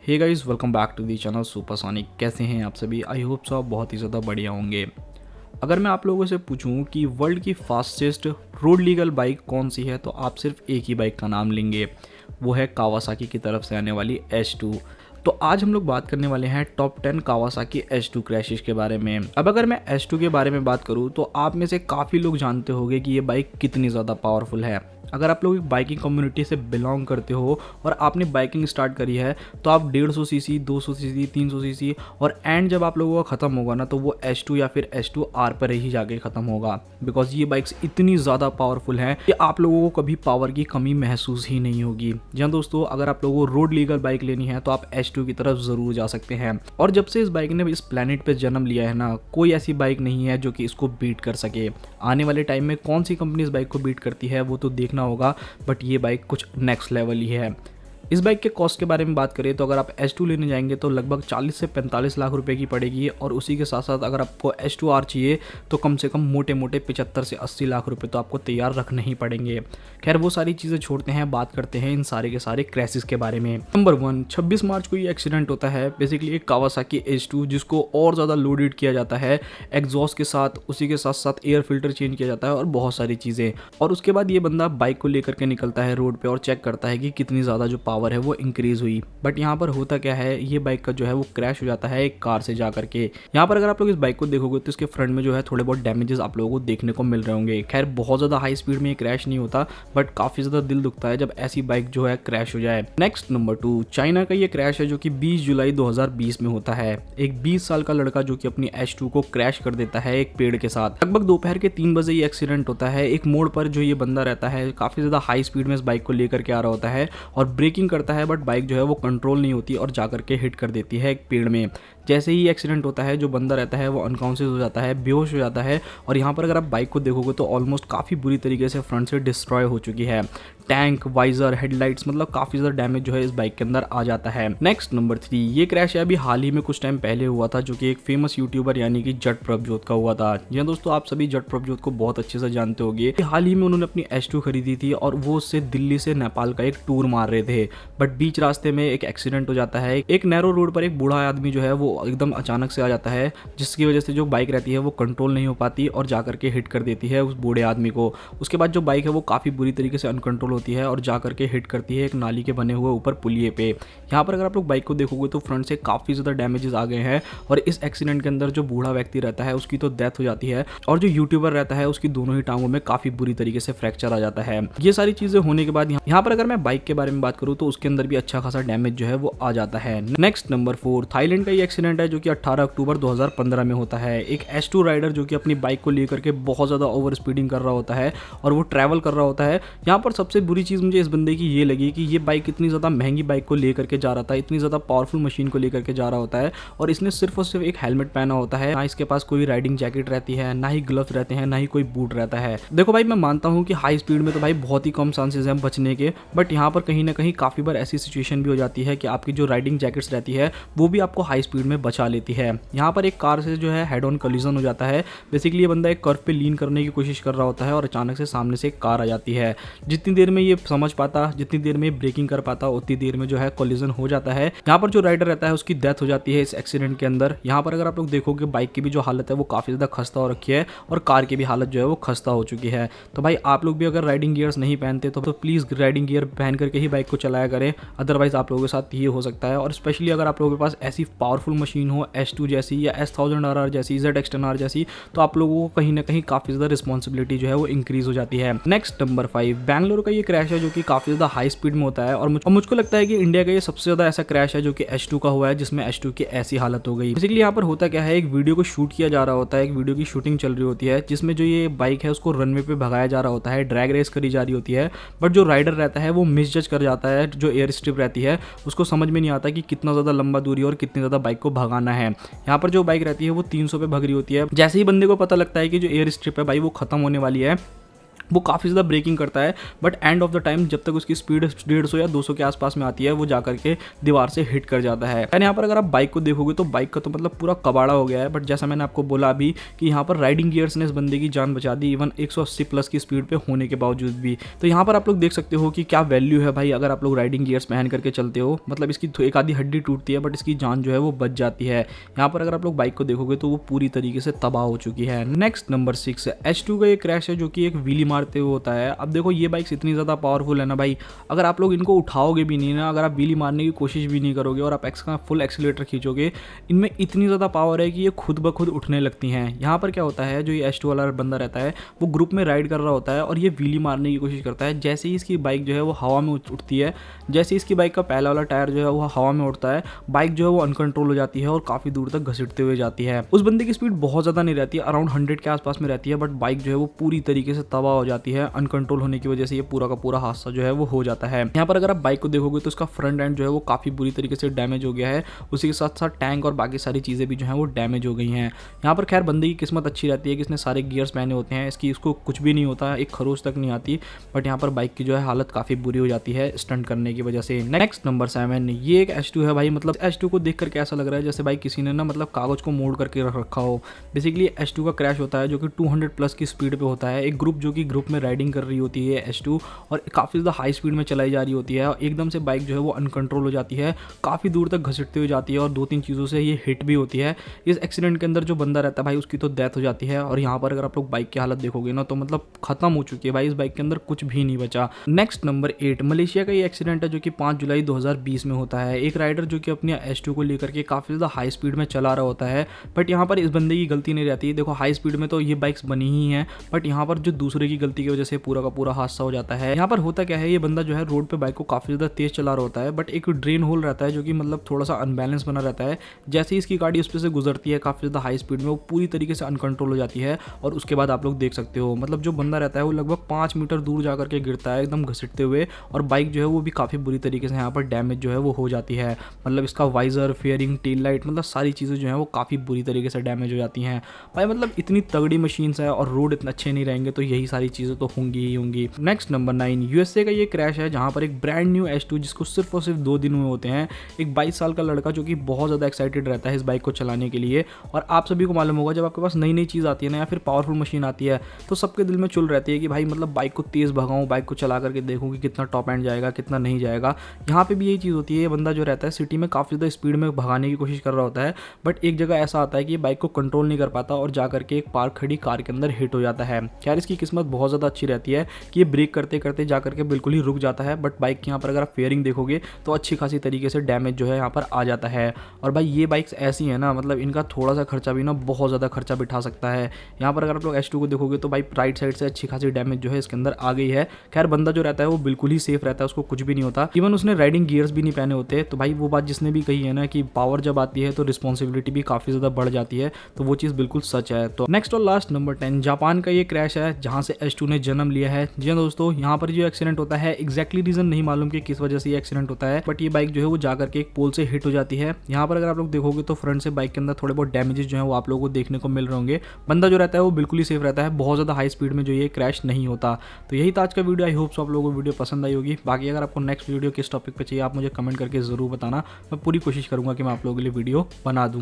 Hey guys, welcome back to the channel Supersonic. कैसे हैं आप सभी? आई होप सो आप बहुत ही ज़्यादा बढ़िया होंगे। अगर मैं आप लोगों से पूछूं कि वर्ल्ड की फास्टेस्ट रोड लीगल बाइक कौन सी है तो आप सिर्फ एक ही बाइक का नाम लेंगे, वो है कावासाकी की तरफ से आने वाली H2। तो आज हम लोग बात करने वाले हैं टॉप 10 कावासाकी H2 क्रैशेस के बारे में। अब अगर मैं H2 के बारे में बात करूं तो आप में से काफ़ी लोग जानते होंगे कि ये बाइक कितनी ज़्यादा पावरफुल है। अगर आप लोग एक बाइकिंग कम्युनिटी से बिलोंग करते हो और आपने बाइकिंग स्टार्ट करी है तो आप 150 सीसी, 200 सीसी, 300 सीसी और एंड जब आप लोगों का ख़त्म होगा ना तो वो H2 या फिर H2R पर ही जाके ख़त्म होगा। बिकॉज ये बाइक्स इतनी ज़्यादा पावरफुल हैं कि आप लोगों को कभी पावर की कमी महसूस ही नहीं होगी। जी हाँ दोस्तों, अगर आप लोगों को रोड लीगल बाइक लेनी है तो आप H2 की तरफ ज़रूर जा सकते हैं। और जब से इस बाइक ने इस प्लेनेट पर जन्म लिया है ना, कोई ऐसी बाइक नहीं है जो कि इसको बीट कर सके। आने वाले टाइम में कौन सी कंपनी इस बाइक को बीट करती है वो तो देखना होगा, बट ये बाइक कुछ नेक्स्ट लेवल ही है। इस बाइक के कॉस्ट के बारे में बात करें तो अगर आप H2 लेने जाएंगे तो लगभग 40 से 45 लाख रुपए की पड़ेगी, और उसी के साथ साथ अगर आपको H2R चाहिए तो कम से कम मोटे मोटे 75 से 80 लाख रुपए तो आपको तैयार रखने ही पड़ेंगे। खैर वो सारी चीज़ें छोड़ते हैं, बात करते हैं इन सारे के सारे क्रैशेस के बारे में। नंबर 1, 26 मार्च को ये एक्सीडेंट होता है। बेसिकली एक कावासाकी H2 जिसको और ज़्यादा लोडेड किया जाता है एग्जॉस्ट के साथ, उसी के साथ साथ एयर फिल्टर चेंज किया जाता है और बहुत सारी चीज़ें। और उसके बाद ये बंदा बाइक को लेकर के निकलता है रोड पर और चेक करता है कि कितनी ज़्यादा जो पावर है वो इंक्रीज हुई। बट यहाँ पर होता क्या है, ये बाइक का जो है वो क्रैश हो जाता है एक कार से जा करके। यहाँ पर अगर आप लोग इस बाइक को देखोगे तो इसके फ्रंट में जो है थोड़े बहुत डैमेजेस आप लोगों को देखने को मिल रहे होंगे। खैर बहुत ज़्यादा हाई स्पीड में ये क्रैश नहीं होता, बट काफ़ी ज़्यादा दिल दुखता है जब ऐसी बाइक जो है क्रैश हो जाए। नेक्स्ट नंबर 2, चाइना का ये क्रैश है जो कि 20 जुलाई 2020 में होता है। एक 20 साल का लड़का जो कि अपनी H2 को क्रैश कर देता है एक पेड़ के साथ। लगभग दोपहर के 3 बजे ये एक्सीडेंट होता है। एक मोड़ पर जो ये बंदा रहता है काफ़ी ज़्यादा हाई स्पीड में इस बाइक को लेकर के आ रहा होता है और ब्रेकिंग करता है, बट बाइक जो है वो कंट्रोल नहीं होती और जाकर के हिट कर देती है एक पेड़ में। जैसे ही एक्सीडेंट होता है जो बंदा रहता है वो अनकॉन्शियस हो जाता है, बेहोश हो जाता है। और यहाँ पर अगर आप बाइक को देखोगे तो ऑलमोस्ट काफ़ी बुरी तरीके से फ्रंट से डिस्ट्रॉय हो चुकी है। टैंक, वाइजर, हेडलाइट्स, मतलब काफ़ी ज़्यादा डैमेज जो है इस बाइक के अंदर आ जाता है। नेक्स्ट नंबर 3, ये क्रैश है अभी हाल ही में कुछ टाइम पहले हुआ था जो कि एक फेमस यूट्यूबर यानी कि जट प्रभजोत का हुआ था। जी दोस्तों, आप सभी जट प्रभजोत को बहुत अच्छे से जानते होंगे। हाल ही में उन्होंने अपनी H2 खरीदी थी और वो उससे दिल्ली से नेपाल का एक टूर मार रहे थे, बट बीच रास्ते में एक एक्सीडेंट हो जाता है। एक नैरो रोड पर एक बूढ़ा आदमी जो है वो एकदम अचानक से आ जाता है, जिसकी वजह से जो बाइक रहती है वो कंट्रोल नहीं हो पाती और जाकर के हिट कर देती है उस बूढ़े आदमी को। उसके बाद जो बाइक है वो काफ़ी बुरी तरीके से अनकंट्रोल होती है और जाकर के हिट करती है एक नाली के बने हुए ऊपर पुलिये पे। यहाँ पर अगर आप लोग बाइक को देखोगे तो फ्रंट से काफ़ी ज़्यादा डैमेजेस आ गए हैं और इस एक्सीडेंट के अंदर जो बूढ़ा व्यक्ति रहता है उसकी तो डेथ हो जाती है और जो यूट्यूबर रहता है उसकी दोनों ही टांगों में काफ़ी बुरी तरीके से फ्रैक्चर आ जाता है। ये सारी चीज़ें होने के बाद यहाँ पर अगर मैं बाइक के बारे में बात करूँ तो उसके अंदर भी अच्छा खासा डैमेज जो है वो आ जाता है। नेक्स्ट नंबर 4, थाईलैंड का ये एक्सीडेंट है जो कि 18 अक्टूबर 2015 में होता है। एक H2 राइडर जो कि अपनी बाइक को लेकर के बहुत ज़्यादा ओवर स्पीडिंग कर रहा होता है और वो ट्रैवल कर रहा होता है। यहाँ पर सबसे बुरी चीज़ मुझे इस बंदे की ये लगी कि ये बाइक इतनी ज़्यादा महंगी बाइक को लेकर के जा रहा था, इतनी ज़्यादा पावरफुल मशीन को लेकर के जा रहा होता है और इसने सिर्फ और सिर्फ एक हेलमेट पहना होता है। ना इसके पास कोई राइडिंग जैकेट रहती है, ना ही ग्लव्स रहते हैं, ना ही कोई बूट रहता है। देखो भाई, मैं मानता हूँ कि हाई स्पीड में तो भाई बहुत ही कम चांसेस हैं बचने के, बट यहाँ पर कहीं ना कहीं काफ़ी बार ऐसी सिचुएशन भी हो जाती है कि आपकी जो राइडिंग जैकेट्स रहती है वो भी आपको हाई स्पीड में बचा लेती है। यहाँ पर एक कार से जो है हेड ऑन कोलिजन हो जाता है। बेसिकली ये बंदा एक कर्व पे लीन करने की कोशिश कर रहा होता है और अचानक से सामने से एक कार आ जाती है। जितनी देर में ये समझ पाता, जितनी देर में ब्रेकिंग कर पाता, उतनी देर में जो है कोलिजन हो जाता है। यहाँ पर जो राइडर रहता है उसकी डेथ हो जाती है इस एक्सीडेंट के अंदर। यहाँ पर अगर आप लोग देखोगे बाइक की भी जो हालत है वो काफ़ी ज़्यादा खस्ता हो रखी है और कार की भी हालत जो है वो खस्ता हो चुकी है। तो भाई आप लोग भी अगर राइडिंग गियर्स नहीं पहनते तो प्लीज़ राइडिंग गियर पहन करके ही बाइक को चलाया करें, अदरवाइज आप लोगों के साथ ये हो सकता है। और स्पेशली अगर आप लोगों के पास ऐसी पावरफुल मशीन हो H2 जैसी या S1000RR जैसी, ZX10R जैसी, तो आप लोगों को कहीं ना कहीं काफ़ी ज़्यादा रिस्पॉन्सिबिलिटी जो है वो इंक्रीज हो जाती है। नेक्स्ट नंबर 5, बैंगलोर का ये क्रैश है जो कि काफ़ी ज़्यादा हाई स्पीड में होता है और मुझको लगता है कि इंडिया का ये सबसे ज़्यादा ऐसा क्रैश है जो कि H2 का हुआ है जिसमें H2 की ऐसी हालत हो गई। बेसिकली यहाँ पर होता क्या है, एक वीडियो को शूट किया जा रहा होता है, एक वीडियो की शूटिंग चल रही होती है जिसमें जो ये बाइक है उसको रनवे पे भगाया जा रहा होता है, ड्रैग रेस करी जा रही होती है, बट जो राइडर रहता है वो मिसजज कर जाता है। जो एयर स्ट्रिप रहती है उसको समझ में नहीं आता कि कितना ज़्यादा लंबा दूरी और कितनी ज़्यादा बाइक को भगाना है। यहाँ पर जो बाइक रहती है वो 300 पे भग रही होती है। जैसे ही बंदे को पता लगता है कि जो एयर स्ट्रिप है भाई वो खत्म होने वाली है, वो काफ़ी ज़्यादा ब्रेकिंग करता है, but end of the time जब तक उसकी स्पीड 150 या 200 के आसपास में आती है वो जाकर के दीवार से हिट कर जाता है। एंड यहाँ पर अगर आप बाइक को देखोगे तो बाइक का तो मतलब पूरा कबाड़ा हो गया है, बट जैसा मैंने आपको बोला अभी कि यहाँ पर राइडिंग गियर्स ने इस बंदे की जान बचा दी, इवन 180 प्लस की स्पीड पे होने के बावजूद भी। तो यहाँ पर आप लोग देख सकते हो कि क्या वैल्यू है भाई अगर आप लोग राइडिंग गियर्स पहन करके चलते हो। मतलब इसकी एक आधी हड्डी टूटती है बट इसकी जान जो है वो बच जाती है। यहाँ पर अगर आप लोग बाइक को देखोगे तो वो पूरी तरीके से तबाह हो चुकी है। नेक्स्ट नंबर 6 H2 का ये क्रैश है जो कि एक व्हीली मारते हुए होता है। अब देखो ये बाइक्स इतनी ज़्यादा पावरफुल है ना भाई, अगर आप लोग इनको उठाओगे भी नहीं ना, अगर आप व्हीली मारने की कोशिश भी नहीं करोगे और आप एक्स का फुल एक्सीलेटर खींचोगे, इनमें इतनी ज़्यादा पावर है कि ये खुद ब खुद उठने लगती हैं। यहाँ पर क्या होता है, जो ये H2 वाला बंदा रहता है वो ग्रुप में राइड कर रहा होता है और ये व्हीली मारने की कोशिश करता है। जैसे ही इसकी बाइक जो है वो हवा में उठती है, जैसे ही इसकी बाइक का पहला वाला टायर जो है वो हवा में उड़ता है, बाइक जो है वो अनकंट्रोल हो जाती है और काफ़ी दूर तक घसीटते हुए जाती है। उस बंदे की स्पीड बहुत ज़्यादा नहीं रहती है, अराउंड 100 के आसपास में रहती है, बट बाइक जो है वो पूरी तरीके से तबाह हो जाती है। अनकंट्रोल होने की वजह से ये पूरा का पूरा हादसा जो है वो हो जाता है। यहाँ पर अगर आप बाइक को देखोगे तो इसका फ्रंट एंड जो है वो काफ़ी बुरी तरीके से डैमेज हो गया है, उसी के साथ साथ टैंक और बाकी सारी चीज़ें भी जो है वो डैमेज हो गई हैं। यहाँ पर खैर बंदे की किस्मत अच्छी रहती है कि इसने सारे गियर्स पहने होते हैं, इसको कुछ भी नहीं होता, एक खरोच तक नहीं आती, बट यहाँ पर बाइक की जो है हालत काफ़ी बुरी हो जाती है स्टंट करने की वजह से। नेक्स्ट नंबर 7, ये एक H2 है भाई। मतलब H2 को देख करके ऐसा लग रहा है जैसे भाई किसी ने ना मतलब कागज को मोड़ करके रख रखा हो। बेसिकली H2 का क्रैश होता है जो कि 200 प्लस की स्पीड पे होता है। एक ग्रुप जो कि ग्रुप में राइडिंग कर रही होती है H2 और काफ़ी ज़्यादा हाई स्पीड में चलाई जा रही होती है और एकदम से बाइक जो है वो अनकंट्रोल हो जाती है, काफ़ी दूर तक घसीटते हुए जाती है और 2-3 चीज़ों से ये हिट भी होती है। इस एक्सीडेंट के अंदर जो बंदा रहता है भाई उसकी तो डेथ हो जाती है और यहाँ पर अगर आप लोग बाइक की हालत देखोगे ना तो मतलब खत्म हो चुकी है भाई, इस बाइक के अंदर कुछ भी नहीं बचा। नेक्स्ट नंबर 8, मलेशिया का ये एक्सीडेंट है जो कि 5 जुलाई 2020 में होता है। एक राइडर जो कि अपनी H2 को लेकर के काफ़ी ज़्यादा हाई स्पीड में चला रहा होता है, बट यहाँ पर इस बंदे की गलती नहीं रहती। देखो हाई स्पीड में तो ये बाइक्स बनी ही हैं, बट यहाँ पर जो दूसरे की गलती की वजह से पूरा का पूरा हादसा हो जाता है। यहाँ पर होता क्या है, ये बंदा जो है रोड पे बाइक को काफ़ी ज़्यादा तेज चला रहा होता है, बट एक ड्रेन होल रहता है जो कि मतलब थोड़ा सा अनबैलेंस बना रहता है। जैसे ही इसकी गाड़ी उस पर से गुजरती है काफ़ी ज़्यादा हाई स्पीड में, वो पूरी तरीके से अनकंट्रोल हो जाती है और उसके बाद आप लोग देख सकते हो मतलब जो बंदा रहता है वो लगभग 5 मीटर दूर जा करके गिरता है एकदम घसीटते हुए और बाइक जो है वो भी काफ़ी बुरी तरीके से यहाँ पर डैमेज जो है वो हो जाती है। मतलब इसका वाइजर, फेयरिंग, टेल लाइट, मतलब सारी चीज़ें जो हैं वो काफ़ी बुरी तरीके से डैमेज हो जाती हैं भाई। मतलब इतनी तगड़ी मशीन्स है और रोड इतने अच्छे नहीं रहेंगे तो यही सारी चीज़ें तो होंगी ही होंगी। नेक्स्ट नंबर 9, यूएसए का ये क्रैश है जहाँ पर एक ब्रांड न्यू H2 जिसको सिर्फ और सिर्फ 2 दिन हुए होते हैं, एक 22 साल का लड़का जो कि बहुत ज़्यादा एक्साइटेड रहता है इस बाइक को चलाने के लिए। और आप सभी को मालूम होगा जब आपके पास नई नई चीज़ आती है ना या फिर पावरफुल मशीन आती है तो सबके दिल में चुल रहती है कि भाई मतलब बाइक को तेज़ भगाऊँ, बाइक को चला करके देखूँ कि कितना टॉप एंड जाएगा कितना नहीं जाएगा। यहाँ पे भी यही चीज़ होती है, ये बंदा जो रहता है सिटी में काफ़ी ज़्यादा स्पीड में भगाने की कोशिश कर रहा होता है, बट एक जगह ऐसा आता है कि बाइक को कंट्रोल नहीं कर पाता और जा करके एक पार्क खड़ी कार के अंदर हिट हो जाता है। खैर इसकी किस्मत बहुत ज़्यादा अच्छी रहती है कि ये ब्रेक करते करते जा करके बिल्कुल ही रुक जाता है, बट बाइक यहाँ पर अगर आप फेयरिंग देखोगे तो अच्छी खासी तरीके से डैमेज जो है यहाँ पर आ जाता है। और भाई ये बाइक्स ऐसी हैं ना, मतलब इनका थोड़ा सा खर्चा भी ना बहुत ज़्यादा खर्चा बिठा सकता है। यहाँ पर अगर आप लोग H2 को देखोगे तो भाई राइट साइड से अच्छी खासी डैमेज जो है इसके अंदर आ गई है। खैर बंदा जो रहता है वो बिल्कुल ही सेफ रहता है, उसको कुछ भी नहीं होता, इवन उसने राइडिंग गियर्स भी नहीं पहने होते। तो भाई वो बात जिसने भी कही है ना कि पावर जब आती है तो रिस्पॉन्सिबिलिटी भी काफ़ी ज़्यादा बढ़ जाती है, तो वो चीज़ बिल्कुल सच है। तो नेक्स्ट और लास्ट नंबर 10, जापान का ये क्रैश है जहाँ से H2 ने जन्म लिया है। जी हाँ दोस्तों, यहाँ पर जो एक्सीडेंट होता है एग्जैक्टली रीजन नहीं मालूम कि किस वजह से ये एक्सीडेंट होता है, बट ये बाइक जो है वो जाकर के एक पोल से हिट हो जाती है। यहाँ पर अगर आप लोग देखोगे तो फ्रंट से बाइक के अंदर थोड़े बहुत डैमेजेस जो है वो आप लोगों को देखने को मिल रहे होंगे। बंदा जो रहता है वो बिल्कुल ही सेफ रहता है, बहुत ज़्यादा हाई स्पीड में जो ये क्रैश नहीं होता। तो यही था आज का वीडियो। आई होप सो आप लोगों को वीडियो पसंद आई होगी। बाकी अगर आपको नेक्स्ट वीडियो किस टॉपिक पे चाहिए आप मुझे कमेंट करके ज़रूर बताना, मैं पूरी कोशिश करूँगा कि मैं आप लोगों के लिए वीडियो बना दूँ।